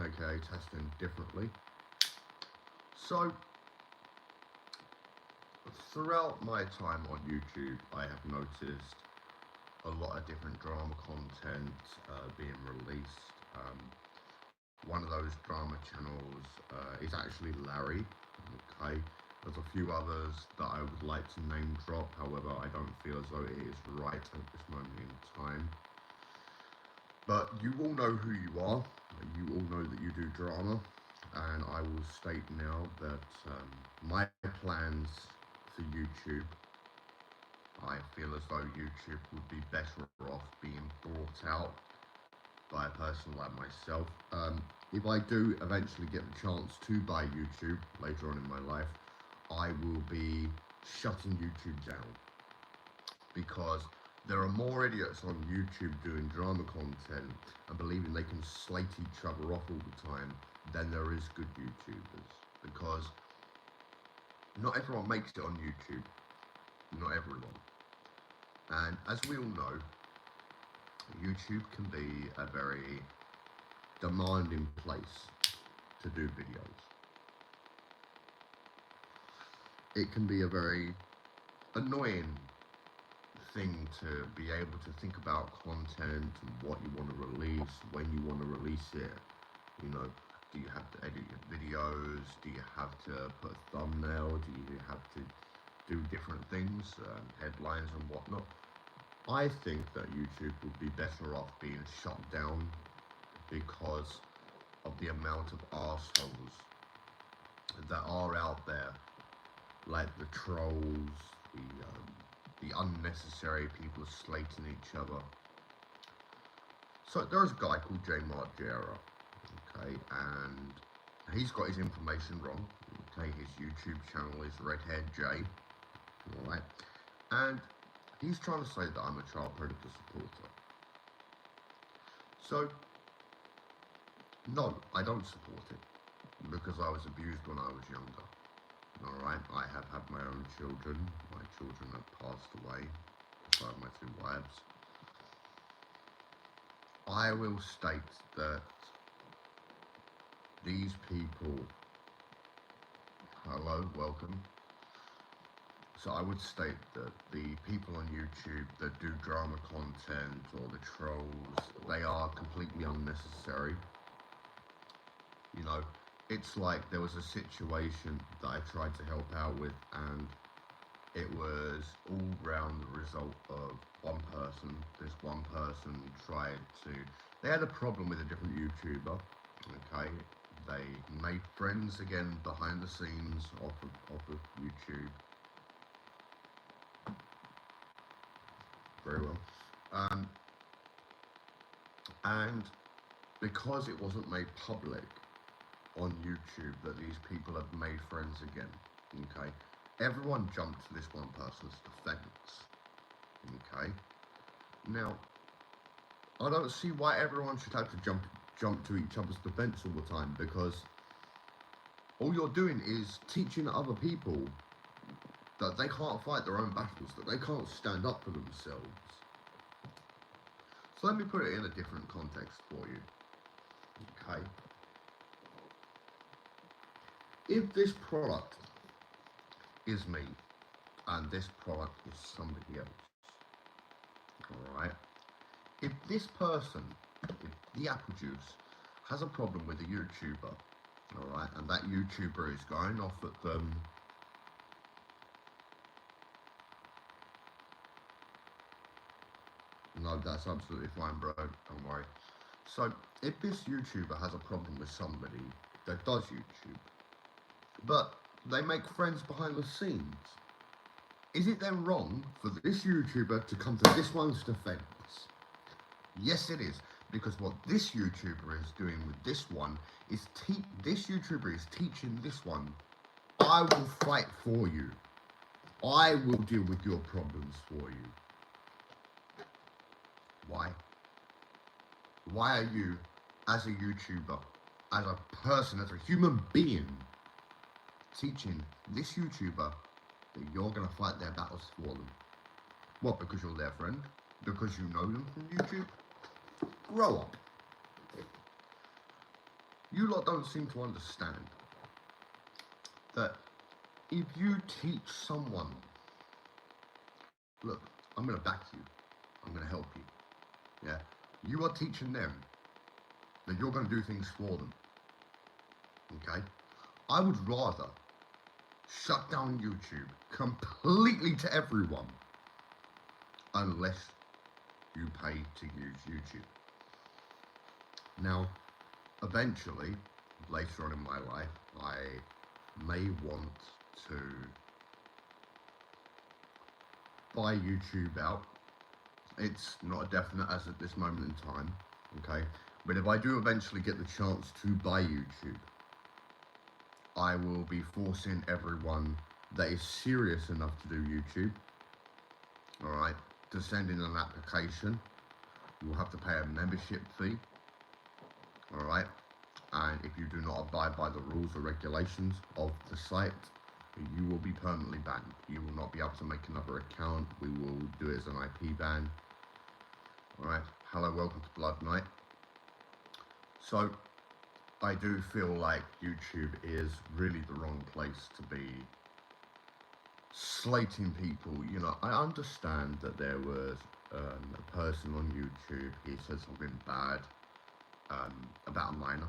aka Testing Differently. So, throughout my time on YouTube, I have noticed a lot of different drama content being released. One of those drama channels is actually Larry. Okay, there's a few others that I would like to name drop. However, I don't feel as though it is right at this moment in time. But you all know who you are. You all know that you do drama, and I will state now that my plans for YouTube, I feel as though YouTube would be better off being brought out by a person like myself. If I do eventually get the chance to buy YouTube later on in my life, I will be shutting YouTube down because there are more idiots on YouTube doing drama content and believing they can slate each other off all the time than there is good YouTubers, because not everyone makes it on YouTube, not everyone. And as we all know, YouTube can be a very demanding place to do videos. It can be a very annoying thing to be able to think about content and what you want to release, when you want to release it. You know, do you have to edit your videos? Do you have to put a thumbnail? Do you have to do different things, headlines and whatnot? I think that YouTube would be better off being shut down because of the amount of arseholes that are out there, like the trolls, the unnecessary people slating each other. So there's a guy called J Margera, okay, and he's got his information wrong. Okay, his YouTube channel is Redhead J, alright, and he's trying to say that I'm a child predator supporter. So, no, I don't support it, because I was abused when I was younger. Alright, I have had my own children. My children have passed away, beside my two wives. I will state that these people, hello, welcome. So I would state that the people on YouTube that do drama content or the trolls, they are completely unnecessary. You know, it's like there was a situation that I tried to help out with, and it was all round the result of one person. This one person tried to, they had a problem with a different YouTuber, okay? They made friends again behind the scenes off of YouTube. Very well. And because it wasn't made public on YouTube that these people have made friends again, okay, everyone jumped to this one person's defense, okay. Now, I don't see why everyone should have to jump to each other's defense all the time, because all you're doing is teaching other people that they can't fight their own battles, that they can't stand up for themselves. So let me put it in a different context for you, okay. If this product is me, and this product is somebody else, alright? If this person, if the apple juice, has a problem with a YouTuber, alright, and that YouTuber is going off at them, no, that's absolutely fine, bro, don't worry. So, if this YouTuber has a problem with somebody that does YouTube, but they make friends behind the scenes, is it then wrong for this YouTuber to come to this one's defense? Yes, it is, because what this YouTuber is doing with this one is this YouTuber is teaching this one, I will fight for you. I will deal with your problems for you. Why? Why are you, as a YouTuber, as a person, as a human being, teaching this YouTuber that you're going to fight their battles for them? What, because you're their friend? Because you know them from YouTube? Grow up. You lot don't seem to understand that if you teach someone, look, I'm going to back you, I'm going to help you, yeah? You are teaching them that you're going to do things for them, okay? I would rather shut down YouTube completely to everyone unless you pay to use YouTube. Now, eventually, later on in my life, I may want to buy YouTube out. It's not a definite as at this moment in time, okay? But if I do eventually get the chance to buy YouTube, I will be forcing everyone that is serious enough to do YouTube, all right, to send in an application. You'll have to pay a membership fee, all right? And if you do not abide by the rules or regulations of the site, you will be permanently banned. You will not be able to make another account. We will do it as an IP ban. All right, hello, welcome to Blood Knight. So, I do feel like YouTube is really the wrong place to be slating people. You know, I understand that there was a person on YouTube, he said something bad about a minor.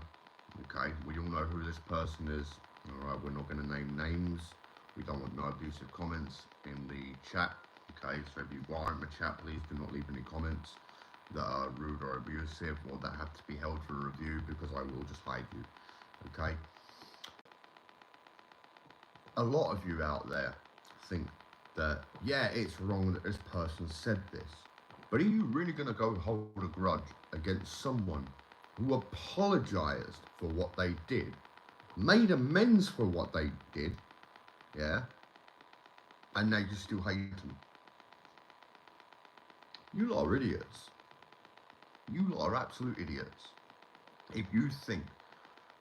Okay, we all know who this person is. All right, we're not going to name names. We don't want no abusive comments in the chat. Okay, so if you are in the chat, please do not leave any comments that are rude or abusive or that have to be held for review, because I will just hide you. Okay, a lot of you out there think that, yeah, it's wrong that this person said this, but are you really going to go hold a grudge against someone who apologized for what they did, made amends for what they did, yeah, and now you still hate them? You lot are idiots. You lot are absolute idiots. If you think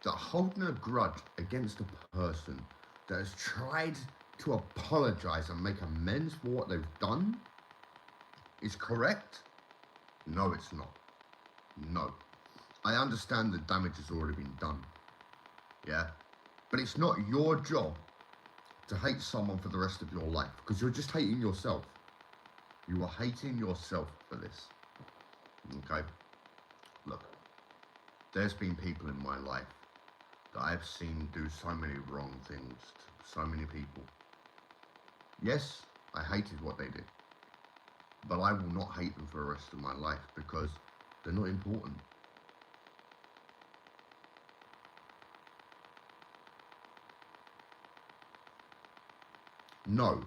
that holding a grudge against a person that has tried to apologize and make amends for what they've done is correct, no, it's not. No. I understand the damage has already been done, yeah? But it's not your job to hate someone for the rest of your life, because you're just hating yourself. You are hating yourself for this, okay? Look, there's been people in my life that I've seen do so many wrong things to so many people. Yes, I hated what they did, but I will not hate them for the rest of my life, because they're not important. No,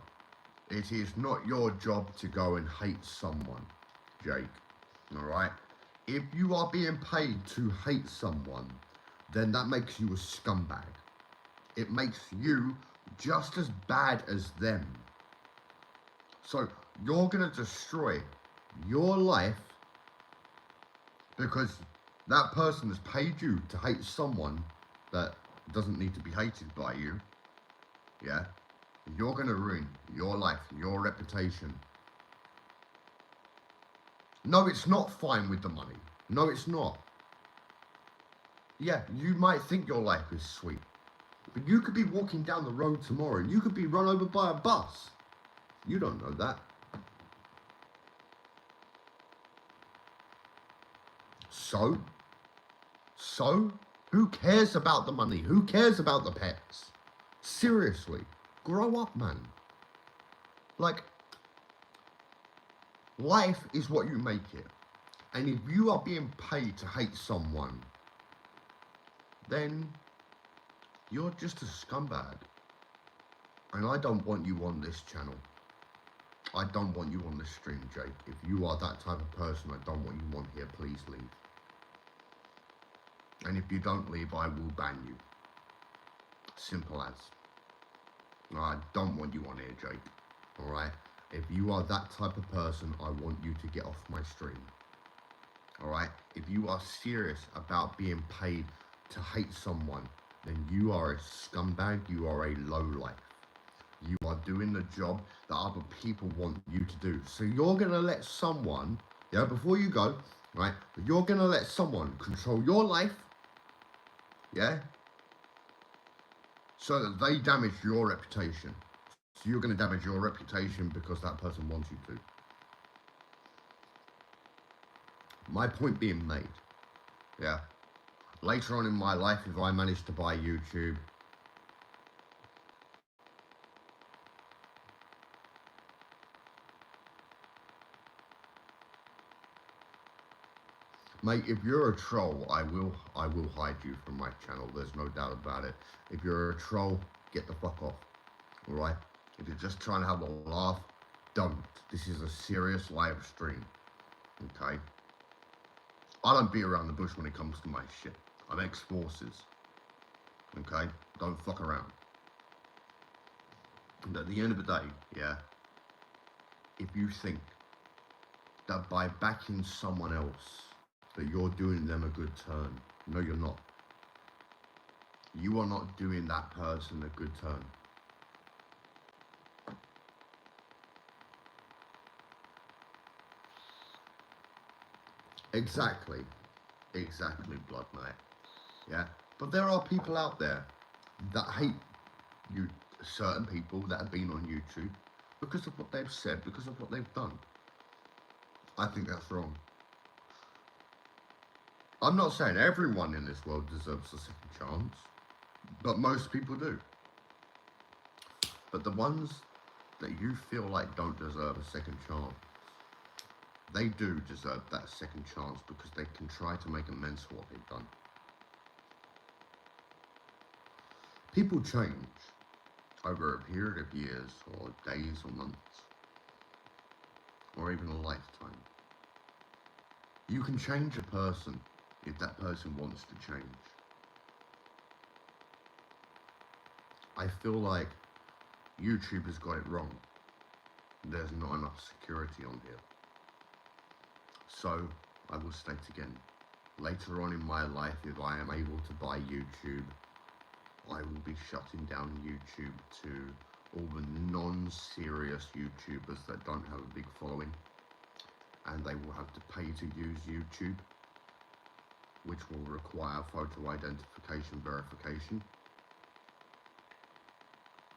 it is not your job to go and hate someone, Jake, all right? If you are being paid to hate someone, then that makes you a scumbag. It makes you just as bad as them. So you're going to destroy your life because that person has paid you to hate someone that doesn't need to be hated by you, yeah? You're going to ruin your life, your reputation. No, it's not fine with the money. No, it's not. Yeah, you might think your life is sweet, but you could be walking down the road tomorrow and you could be run over by a bus. You don't know that. So, who cares about the money? Who cares about the pets? Seriously, grow up, man. Like, life is what you make it. And if you are being paid to hate someone, then you're just a scumbag. And I don't want you on this channel. I don't want you on this stream, Jake. If you are that type of person, I don't want you on here. Please leave. And if you don't leave, I will ban you. Simple as. I don't want you on here, Jake. Alright? If you are that type of person, I want you to get off my stream. Alright? If you are serious about being paid to hate someone, then you are a scumbag, you are a lowlife. You are doing the job that other people want you to do. So you're going to let someone, yeah, before you go, right, you're going to let someone control your life, Yeah? So that they damage your reputation. So you're going to damage your reputation because that person wants you to. My point being made. Yeah. Later on in my life, if I manage to buy YouTube, mate, if you're a troll, I will hide you from my channel. There's no doubt about it. If you're a troll, get the fuck off. All right? If you're just trying to have a laugh, don't. This is a serious live stream. Okay? I don't beat around the bush when it comes to my shit. I'm ex-forces. Okay? Don't fuck around. And at the end of the day, yeah, if you think that by backing someone else that you're doing them a good turn, no, you're not. You are not doing that person a good turn. Exactly, Blood Knight. Yeah, but there are people out there that hate you, certain people that have been on YouTube because of what they've said, because of what they've done. I think that's wrong. I'm not saying everyone in this world deserves a second chance, but most people do. But the ones that you feel like don't deserve a second chance, they do deserve that second chance because they can try to make amends for what they've done. People change over a period of years or days or months or even a lifetime. You can change a person if that person wants to change. I feel like YouTube has got it wrong. There's not enough security on here. So, I will state again, later on in my life, if I am able to buy YouTube, I will be shutting down YouTube to all the non-serious YouTubers that don't have a big following, and they will have to pay to use YouTube, which will require photo identification verification.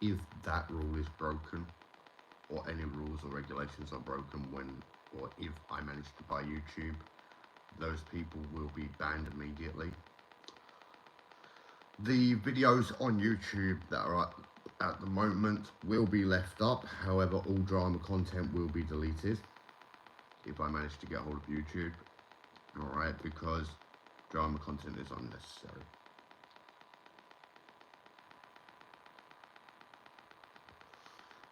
If that rule is broken, or any rules or regulations are broken when or if I manage to buy YouTube, those people will be banned immediately. The videos on YouTube that are up at the moment will be left up, however all drama content will be deleted if I manage to get hold of YouTube, alright, because drama content is unnecessary.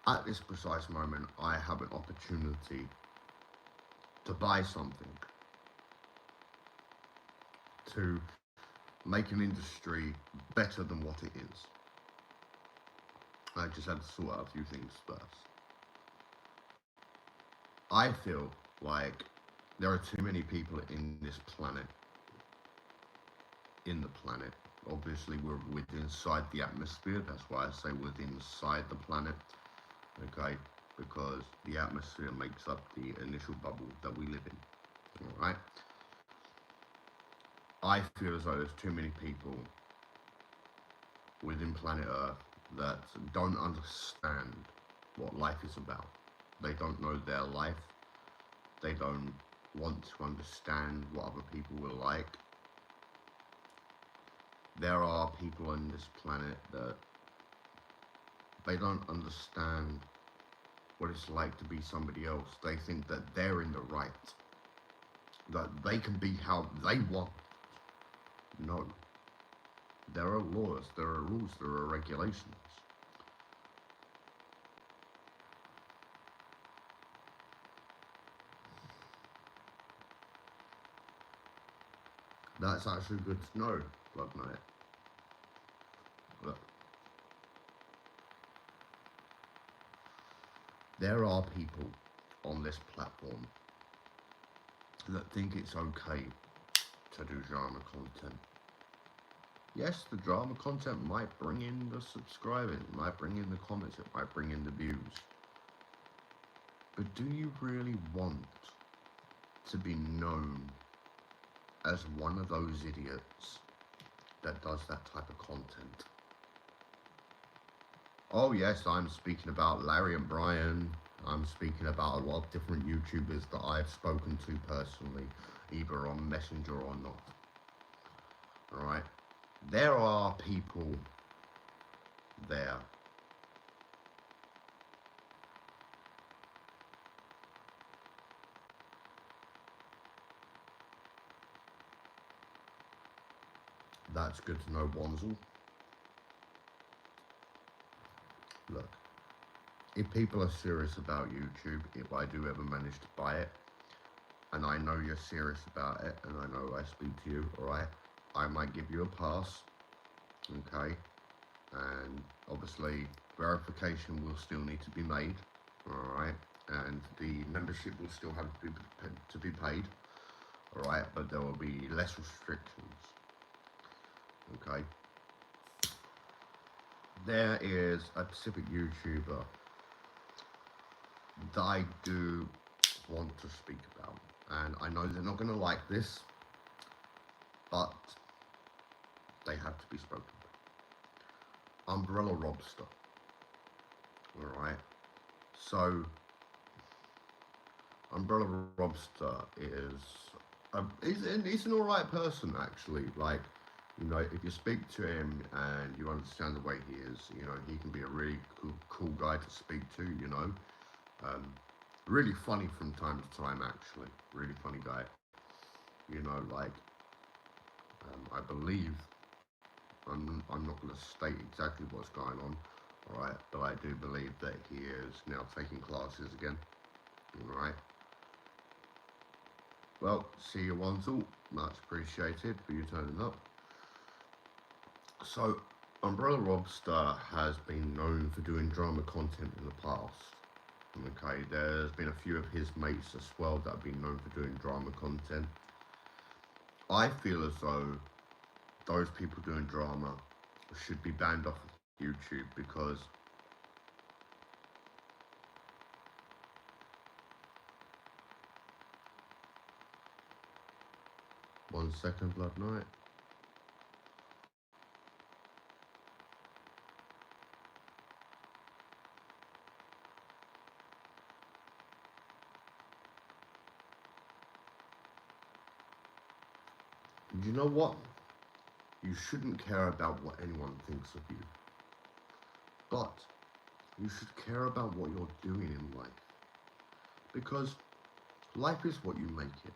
At this precise moment, I have an opportunity to buy something, to make an industry better than what it is. I just had to sort out a few things first. I feel like there are too many people in this planet, obviously we're within inside the atmosphere, that's why I say within inside the planet, okay, because the atmosphere makes up the initial bubble that we live in, alright? I feel as though there's too many people within planet Earth that don't understand what life is about. They don't know their life. They don't want to understand what other people will like. There are people on this planet that they don't understand what it's like to be somebody else. They think that they're in the right, that they can be how they want. No. There are laws, there are rules, there are regulations. That's actually good to know, Blood Knight. Look. There are people on this platform that think it's okay to do drama content. Yes, the drama content might bring in the subscribers, it might bring in the comments, it might bring in the views. But do you really want to be known as one of those idiots that does that type of content. Oh yes, I'm speaking about Larry and Brian. I'm speaking about a lot of different YouTubers that I've spoken to personally, either on Messenger or not. Alright? There are people there that's good to know, Bonzel. Look, if people are serious about YouTube, if I do ever manage to buy it, and I know you're serious about it, and I know I speak to you, alright, I might give you a pass, okay, and obviously verification will still need to be made, alright, and the membership will still have to be paid, alright, but there will be less restrictions, okay. There is a specific YouTuber that I do want to speak about, and I know they're not going to like this, but they have to be spoken about. Umbrella Robster. Alright, so Umbrella Robster he's an alright person actually. Like, you know, if you speak to him and you understand the way he is, you know, he can be a really cool guy to speak to, you know. Really funny from time to time, actually. Really funny guy. You know, like, I believe, I'm not going to state exactly what's going on, alright, but I do believe that he is now taking classes again, alright. Well, see you, Wanzel. Much appreciated for you turning up. So, Umbrella Robster has been known for doing drama content in the past. Okay, there's been a few of his mates as well that have been known for doing drama content. I feel as though those people doing drama should be banned off of YouTube because one second, Blood Knight. You know what? You shouldn't care about what anyone thinks of you. But you should care about what you're doing in life. Because life is what you make it.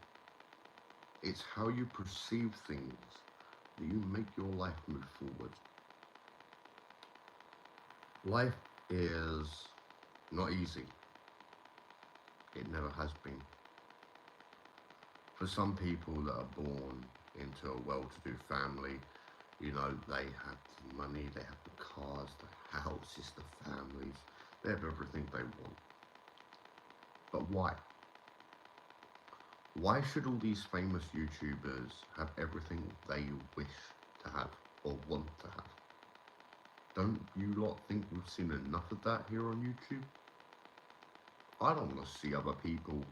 It's how you perceive things that you make your life move forward. Life is not easy. It never has been. For some people that are born into a well-to-do family, you know, they have the money, they have the cars, the houses, the families, they have everything they want. But why? Why should all these famous YouTubers have everything they wish to have or want to have? Don't you lot think we've seen enough of that here on YouTube? I don't want to see other people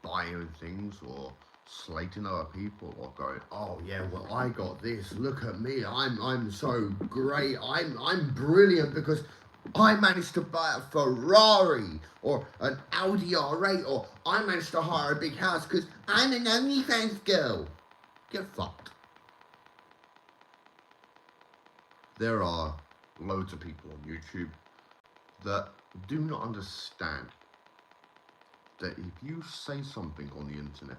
buying things or slating other people or going, oh yeah, well I got this, look at me, I'm so great, I'm brilliant because I managed to buy a Ferrari or an Audi R8 or I managed to hire a big house because I'm an OnlyFans girl. Get fucked. There are loads of people on YouTube that do not understand that if you say something on the internet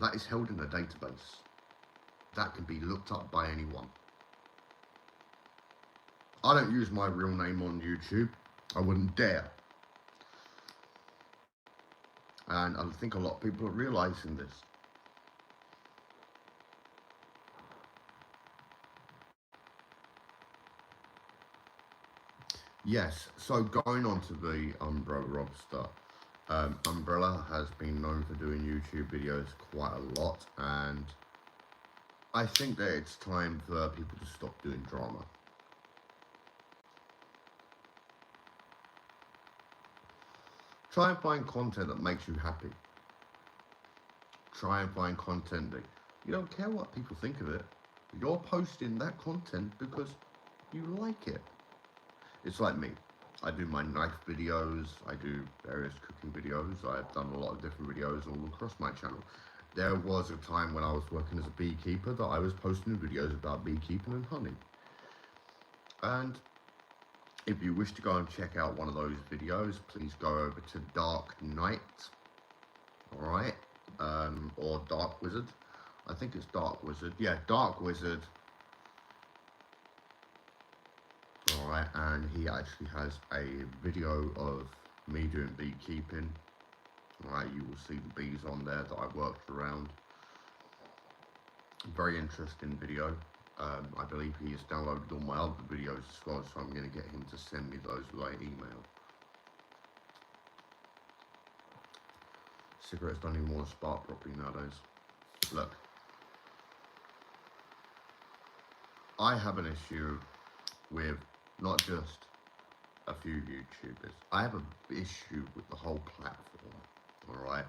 that is held in a database that can be looked up by anyone. I don't use my real name on YouTube. I wouldn't dare. And I think a lot of people are realizing this. Yes, so going on to the Umbrella Robster. Umbrella has been known for doing YouTube videos quite a lot, and I think that it's time for people to stop doing drama. Try and find content that makes you happy. Try and find content that you don't care what people think of it. You're posting that content because you like it. It's like me. I do my knife videos, I do various cooking videos, I've done a lot of different videos all across my channel. There was a time when I was working as a beekeeper that I was posting videos about beekeeping and honey. And if you wish to go and check out one of those videos, please go over to Dark Knight, alright, or Dark Wizard. I think it's Dark Wizard. Yeah, Dark Wizard. Alright, and he actually has a video of me doing beekeeping. Alright, you will see the bees on there that I worked around. Very interesting video. I believe he has downloaded all my other videos as well, so I'm going to get him to send me those via email. Cigarettes don't even want to spark properly nowadays. Look, I have an issue with not just a few YouTubers. I have an issue with the whole platform, alright?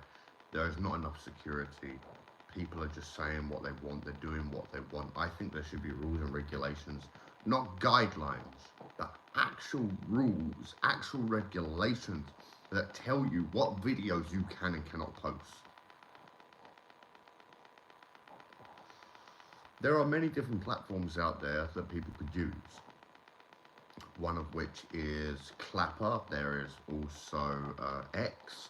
There is not enough security. People are just saying what they want, they're doing what they want. I think there should be rules and regulations, not guidelines, but actual rules, actual regulations that tell you what videos you can and cannot post. There are many different platforms out there that people could use. One of which is Clapper. There is also X.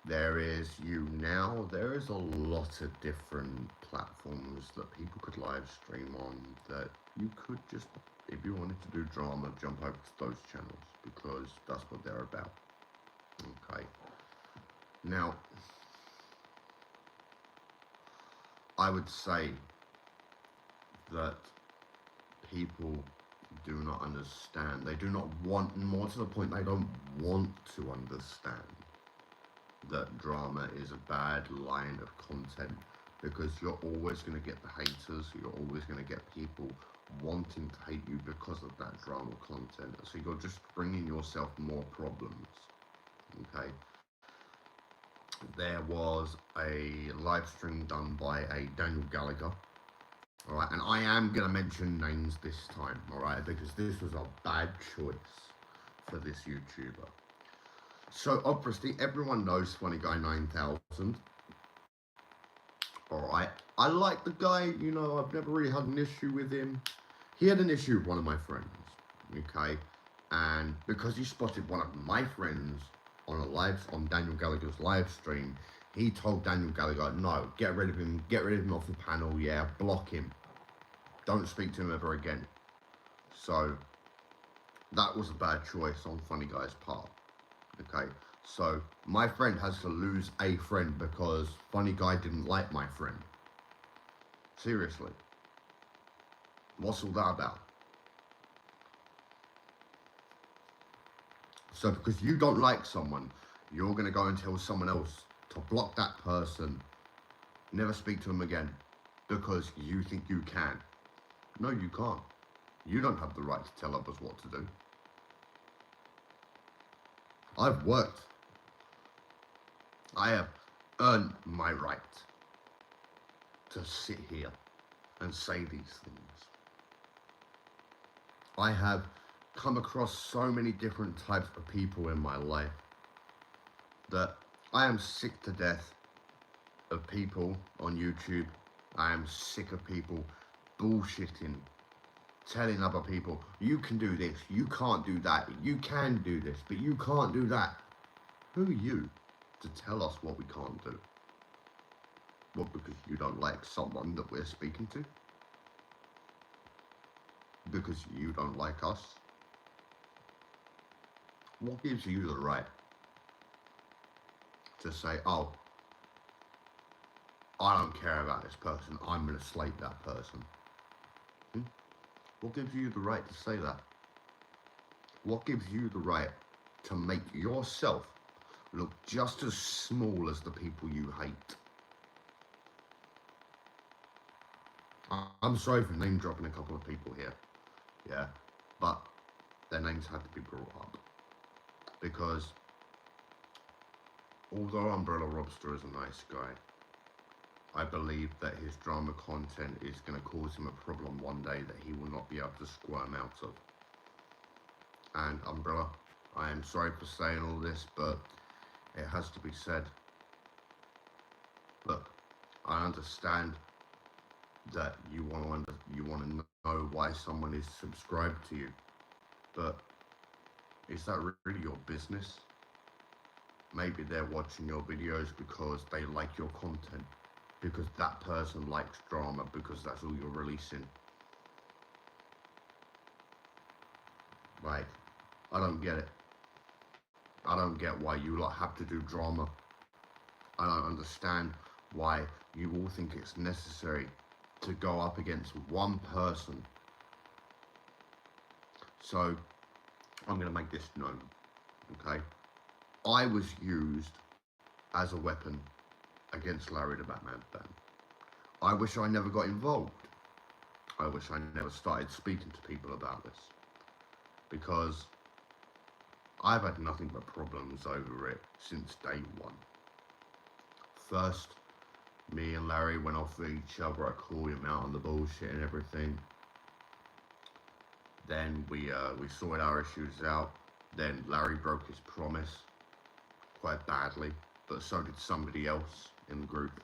There is YouNow. There is a lot of different platforms that people could live stream on that you could just, if you wanted to do drama, jump over to those channels because that's what they're about. Okay. Now, I would say that people do not understand. They do not want, more to the point, they don't want to understand that drama is a bad line of content, because you're always going to get the haters, you're always going to get people wanting to hate you because of that drama content. So you're just bringing yourself more problems. Okay. There was a live stream done by a Daniel Gallagher. Alright, and I am going to mention names this time, alright, because this was a bad choice for this YouTuber. So obviously everyone knows Funny Guy 9000. Alright, I like the guy, you know, I've never really had an issue with him. He had an issue with one of my friends, okay, and because he spotted one of my friends on Daniel Gallagher's live stream, he told Daniel Gallagher, no, get rid of him off the panel, yeah, block him. Don't speak to him ever again. So, that was a bad choice on Funny Guy's part, okay? So, my friend has to lose a friend because Funny Guy didn't like my friend. Seriously. What's all that about? So because you don't like someone, you're going to go and tell someone else to block that person, never speak to them again, because you think you can. No, you can't. You don't have the right to tell others what to do. I've worked. I have earned my right to sit here and say these things. I have come across so many different types of people in my life that I am sick to death of people on YouTube. I am sick of people bullshitting, telling other people, you can do this, you can't do that, you can do this, but you can't do that. Who are you to tell us what we can't do? Well, because you don't like someone that we're speaking to? Because you don't like us? What gives you the right to say, oh, I don't care about this person, I'm going to slate that person? What gives you the right to say that? What gives you the right to make yourself look just as small as the people you hate? I'm sorry for name dropping a couple of people here, yeah, but their names had to be brought up. Because although Umbrella Robster is a nice guy, I believe that his drama content is going to cause him a problem one day that he will not be able to squirm out of. And Umbrella, I am sorry for saying all this, but it has to be said. Look, I understand that you want to know why someone is subscribed to you, but is that really your business? Maybe they're watching your videos because they like your content, because that person likes drama, because that's all you're releasing. Like, I don't get it. I don't get why you lot have to do drama. I don't understand why you all think it's necessary to go up against one person. So, I'm going to make this known, okay? I was used as a weapon against Larry the Batman fan. I wish I never got involved. I wish I never started speaking to people about this, because I've had nothing but problems over it since day one. First, me and Larry went off at each other. I called him out on the bullshit and everything. Then we sorted our issues out. Then Larry broke his promise quite badly, but so did somebody else in the group.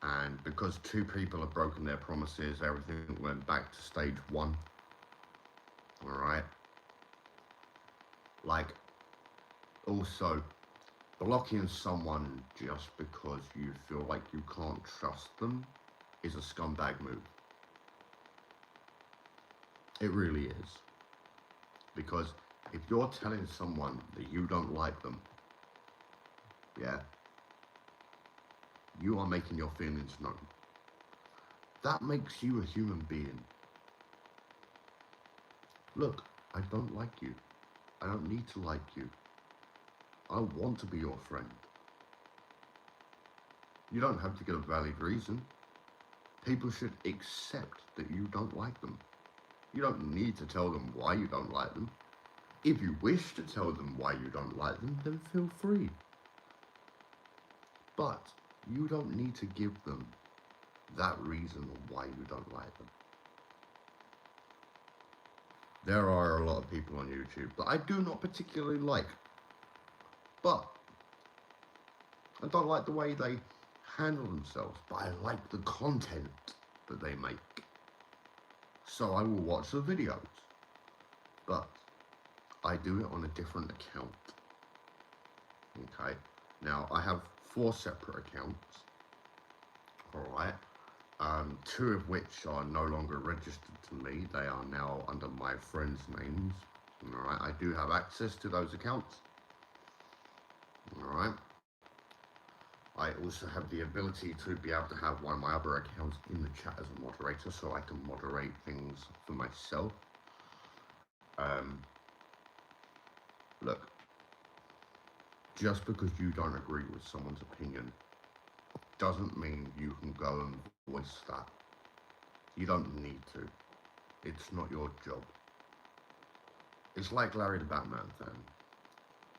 And because two people have broken their promises, everything went back to stage one. Alright? Like, also, blocking someone just because you feel like you can't trust them is a scumbag move. It really is. Because if you're telling someone that you don't like them, yeah, you are making your feelings known. That makes you a human being. Look, I don't like you. I don't need to like you. I want to be your friend. You don't have to give a valid reason. People should accept that you don't like them. You don't need to tell them why you don't like them. If you wish to tell them why you don't like them, then feel free. But you don't need to give them that reason on why you don't like them. There are a lot of people on YouTube that I do not particularly like, but I don't like the way they handle themselves, but I like the content that they make. So I will watch the videos, but I do it on a different account. Okay, now I have 4 separate accounts, alright, 2 of which are no longer registered to me. They are now under my friends' names. Alright, I do have access to those accounts. Alright. I also have the ability to be able to have one of my other accounts in the chat as a moderator, so I can moderate things for myself. Look, just because you don't agree with someone's opinion doesn't mean you can go and voice that. You don't need to. It's not your job. It's like Larry the Batman fan.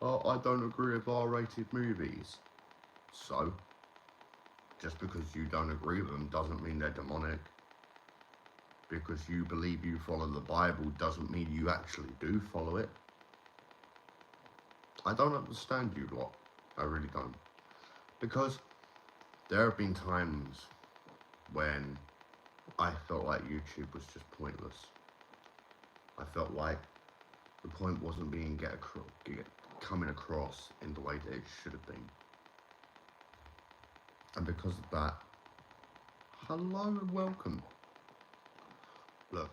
Oh, I don't agree with R-rated movies. So, just because you don't agree with them doesn't mean they're demonic. Because you believe you follow the Bible doesn't mean you actually do follow it. I don't understand you lot. I really don't. Because there have been times when I felt like YouTube was just pointless. I felt like the point wasn't being coming across in the way that it should have been. And because of that, hello and welcome. Look,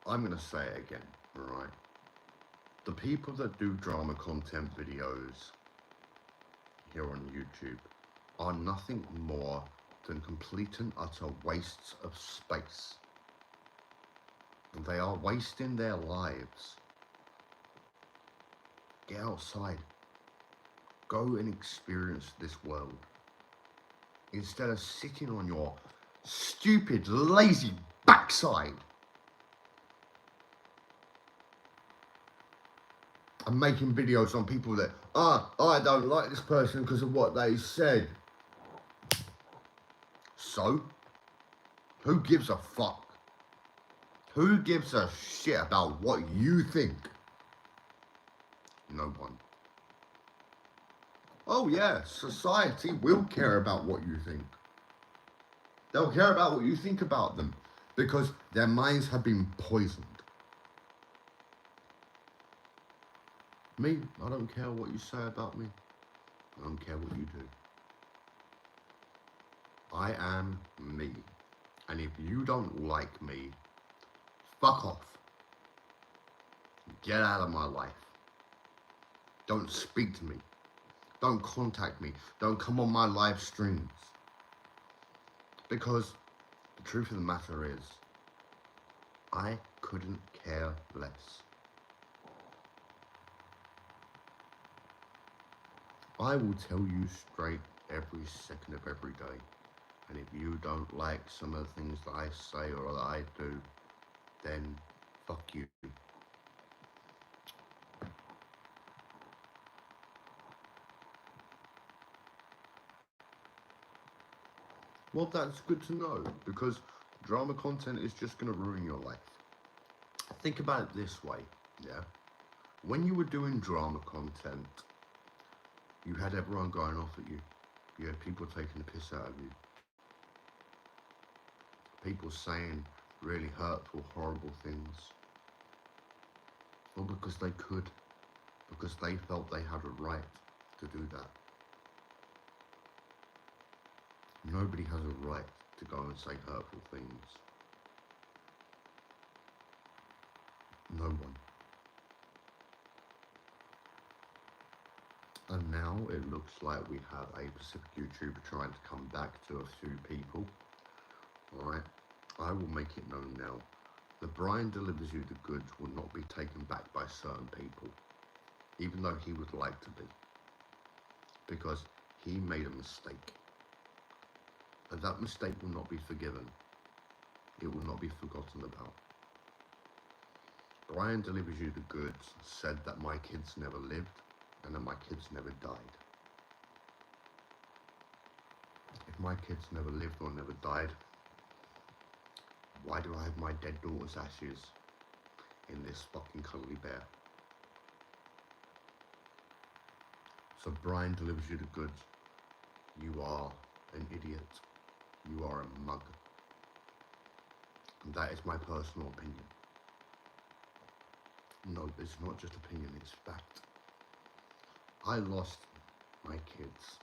I'm going to say it again, alright? The people that do drama content videos here on YouTube are nothing more than complete and utter wastes of space. And they are wasting their lives. Get outside. Go and experience this world. Instead of sitting on your stupid, lazy backside and making videos on people that, I don't like this person because of what they said. So, who gives a fuck? Who gives a shit about what you think? No one. Oh yeah, society will care about what you think. They'll care about what you think about them because their minds have been poisoned. Me, I don't care what you say about me. I don't care what you do. I am me. And if you don't like me, fuck off. Get out of my life. Don't speak to me. Don't contact me. Don't come on my live streams. Because the truth of the matter is, I couldn't care less. I will tell you straight every second of every day. And if you don't like some of the things that I say or that I do, then fuck you. Well, that's good to know, because drama content is just going to ruin your life. Think about it this way, yeah? When you were doing drama content, you had everyone going off at you. You had people taking the piss out of you. People saying really hurtful, horrible things. Well, because they could. Because they felt they had a right to do that. Nobody has a right to go and say hurtful things. No one. And now it looks like we have a Pacific YouTuber trying to come back to a few people. Alright, I will make it known now. The Brian Delivers You the Goods will not be taken back by certain people, even though he would like to be, because he made a mistake. And that mistake will not be forgiven. It will not be forgotten about. Brian Delivers You the Goods said that my kids never lived and that my kids never died. If my kids never lived or never died, why do I have my dead daughter's ashes in this fucking cuddly bear? So Brian Delivers You the Goods, you are an idiot. You are a mug. And that is my personal opinion. No, it's not just opinion, it's fact. I lost my kids.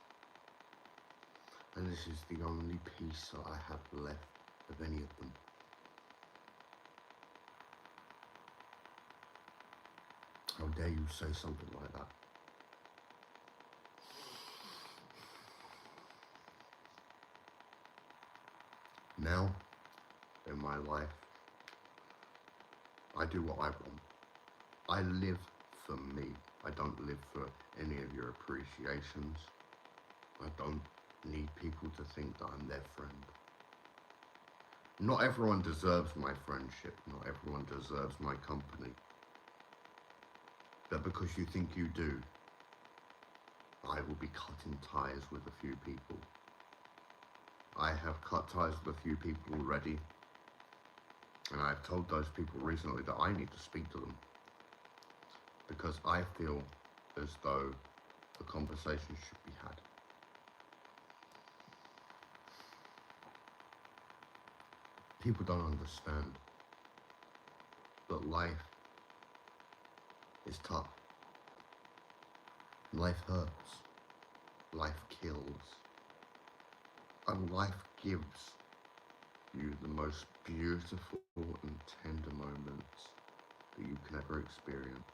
And this is the only piece that I have left of any of them. How dare you say something like that? Now, in my life, I do what I want. I live for me. I don't live for any of your appreciations. I don't need people to think that I'm their friend. Not everyone deserves my friendship. Not everyone deserves my company. But because you think you do, I will be cutting ties with a few people. I have cut ties with a few people already, and I've told those people recently that I need to speak to them, because I feel as though a conversation should be had. People don't understand that life is tough. Life hurts. Life kills. And life gives you the most beautiful and tender moments that you can ever experience.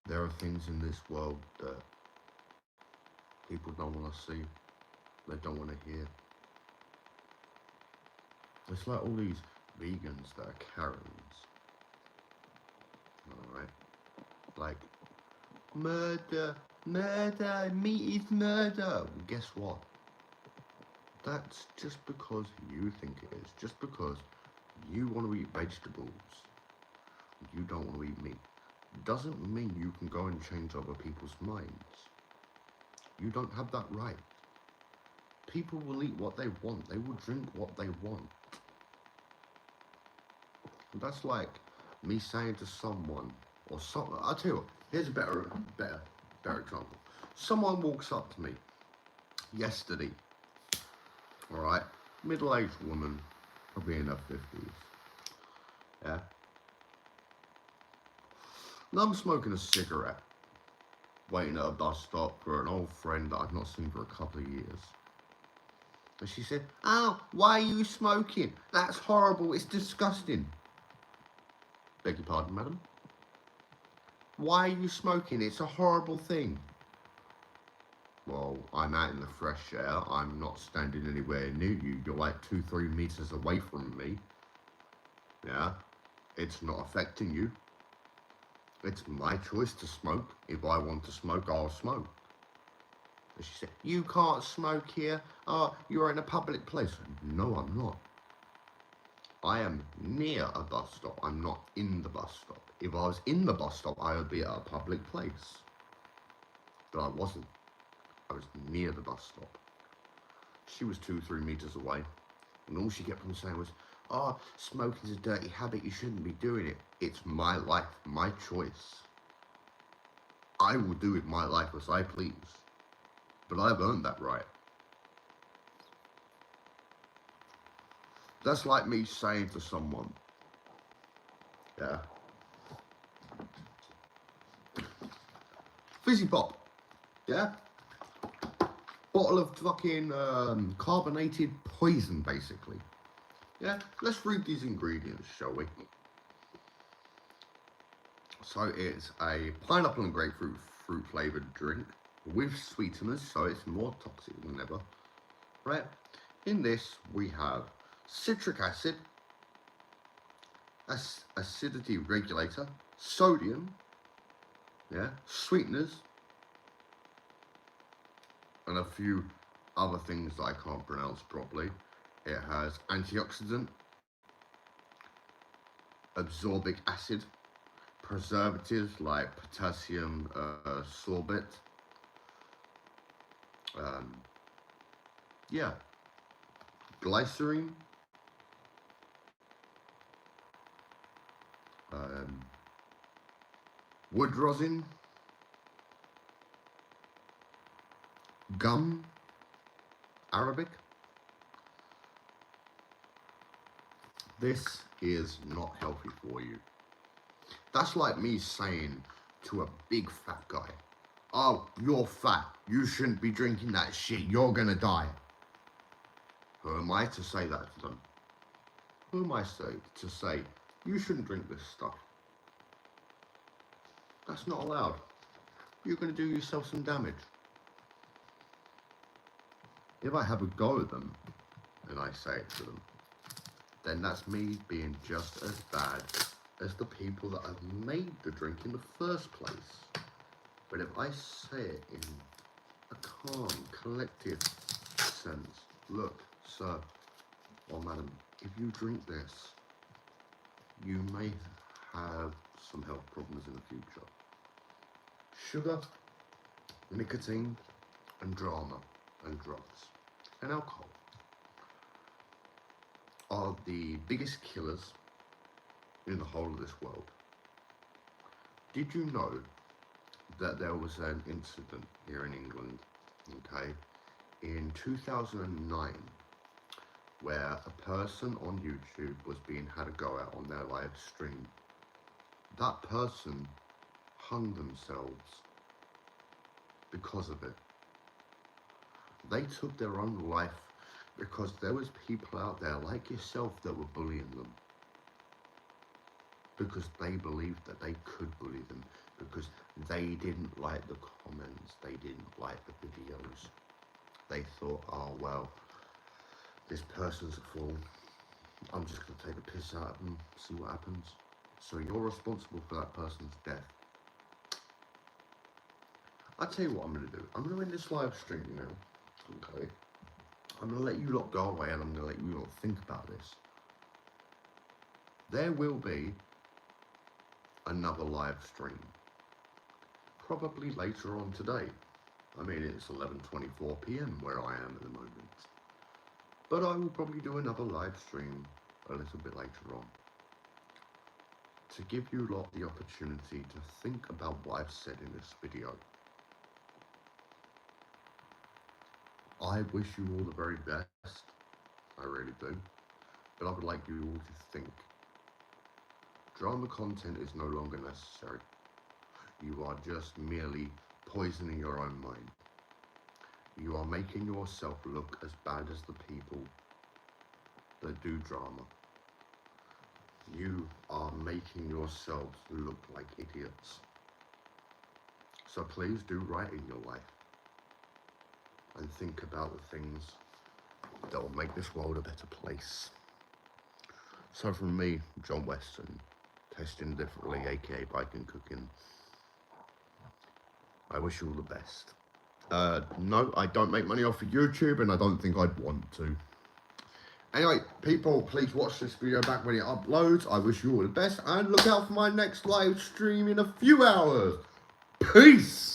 There are things in this world that people don't want to see, they don't want to hear. It's like all these vegans that are Karens. Alright? Like, murder, murder, meat is murder. Well, guess what? That's just because you think it is. Just because you want to eat vegetables, you don't want to eat meat, doesn't mean you can go and change other people's minds. You don't have that right. People will eat what they want. They will drink what they want. That's like me saying to someone, or some. I'll tell you what. Here's a better example. Someone walks up to me yesterday. All right, middle-aged woman, probably in her 50s. Yeah. And I'm smoking a cigarette, waiting at a bus stop for an old friend that I've not seen for a couple of years. And she said, "Oh, why are you smoking? That's horrible. It's disgusting." Beg your pardon, madam? Why are you smoking? It's a horrible thing. Well, I'm out in the fresh air. I'm not standing anywhere near you. You're like 2-3 meters away from me. Yeah? It's not affecting you. It's my choice to smoke. If I want to smoke, I'll smoke. And she said, "You can't smoke here. Oh, you're in a public place." No, I'm not. I am near a bus stop. I'm not in the bus stop. If I was in the bus stop, I would be at a public place. But I wasn't. I was near the bus stop. She was 2-3 meters away. And all she kept on saying was, "Oh, smoking's a dirty habit. You shouldn't be doing it." It's my life, my choice. I will do with my life as I please. But I've earned that right. That's like me saying to someone, yeah, fizzy pop, yeah, bottle of fucking carbonated poison, basically. Yeah, let's read these ingredients, shall we? So it's a pineapple and grapefruit fruit flavored drink with sweeteners, so it's more toxic than ever, right? In this we have citric acid, acidity regulator, sodium, yeah, sweeteners, and a few other things that I can't pronounce properly. It has antioxidant, absorbic acid, preservatives like potassium sorbate, yeah, glycerine, wood rosin, gum, Arabic. This is not healthy for you. That's like me saying to a big fat guy, "Oh, you're fat. You shouldn't be drinking that shit. You're gonna die." Who am I to say that to them? Who am I to say, "You shouldn't drink this stuff"? That's not allowed. You're gonna do yourself some damage. If I have a go at them and I say it to them, then that's me being just as bad as the people that have made the drink in the first place. But if I say it in a calm, collective sense, "Look, sir or madam, if you drink this, you may have some health problems in the future. Sugar, nicotine, and drama, and drugs, and alcohol are the biggest killers in the whole of this world." Did you know that there was an incident here in England, okay, in 2009, where a person on YouTube was being had a go at on their live stream? That person hung themselves because of it. They took their own life because there was people out there like yourself that were bullying them, because they believed that they could bully them, because they didn't like the comments, they didn't like the videos. They thought, "Oh well, this person's a fool. I'm just going to take the piss out of them, see what happens." So you're responsible for that person's death. I'll tell you what I'm going to do. I'm going to end this live stream now, okay? I'm going to let you lot go away and I'm going to let you lot think about this. There will be another live stream, probably later on today, I mean, it's 11:24 p.m. where I am at the moment. But I will probably do another live stream a little bit later on to give you lot the opportunity to think about what I've said in this video. I wish you all the very best, I really do, but I would like you all to think. Drama content is no longer necessary. You are just merely poisoning your own mind. You are making yourself look as bad as the people that do drama. You are making yourselves look like idiots. So please do right in your life and think about the things that will make this world a better place. So from me, John Weston, Testing Differently, aka Biking Cooking, I wish you all the best. No, I don't make money off of YouTube, and I don't think I'd want to. Anyway, people, please watch this video back when it uploads. I wish you all the best, and look out for my next live stream in a few hours. Peace!